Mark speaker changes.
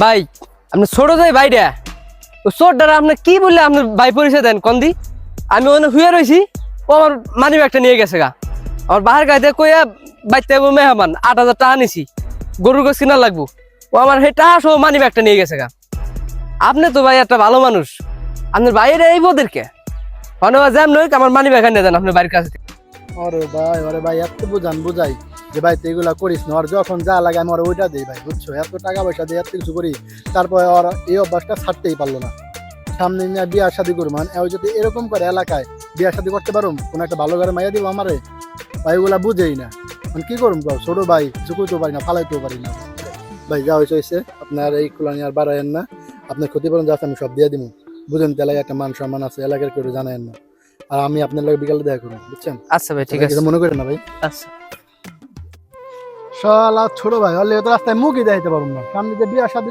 Speaker 1: ভাই আপনি ছোট যাই ভাইটা ও চোরটারা আপনি কি বললে আপনার ভাই পরিচয় দেন কন্দি আমি ওখানে হুয়ে রয়েছি ও আমার মানি ব্যাগটা নিয়ে গেছে গা আমার বাহার গাইতে কইয়া বাইতে মেহমান 8,000 টাকা নিছি গরুর গোস কিনা লাগবো ও আমার সেই টাকা সহ মানি ব্যাগটা নিয়ে গেছে গা আপনি তো ভাই একটা ভালো মানুষ আপনার বাইরে এই বোদেরকে ধন্যবাদ জ্যাম নয় আমার মানি ব্যাগ নিয়ে দেন আপনার বাড়ির কাছে থেকে।
Speaker 2: ওরে ভাই এত বুঝাই যে ভাই তুই এগুলা করিস না আর যখন যা লাগে আমি ওর ওইটা দিই ভাই বুঝছো এত টাকা পয়সা দিয়ে এত কিছু করি তারপরে ওর এই অভ্যাসটা ছাড়তেই পারলো না সামনে নিয়ে বিয়ার শাদি করবো মানে যদি এরকম করে এলাকায় বিয়ার শাদি করতে পারুম কোনো একটা ভালো ঘরে মাইয়া দিব আমারে ভাই এগুলা বুঝেই না মানে কি করুম ছোট ভাই চুকুইতেও পারি না ফালাইতেও পারি না ভাই যা হয়েছে আপনার এই কুলানি আর বাড়ায়েন না আপনার ক্ষতিপূরণ যাচ্ছে আমি সব দিয়ে দিব বুঝেন তো এলাকায় একটা মান সম্মান আছে এলাকার কেউ জানেন না আর আমি আপনার লোক বিকালে দেখা করবো বুঝছেন
Speaker 1: আচ্ছা ভাই ঠিক আছে
Speaker 2: মনে করেন না ভাই
Speaker 1: আচ্ছা
Speaker 2: শালা ছোট ভাই হলে তো রাস্তায় মুখই দেখাইতে পারবো না সামনে যে বিয়ার শাদি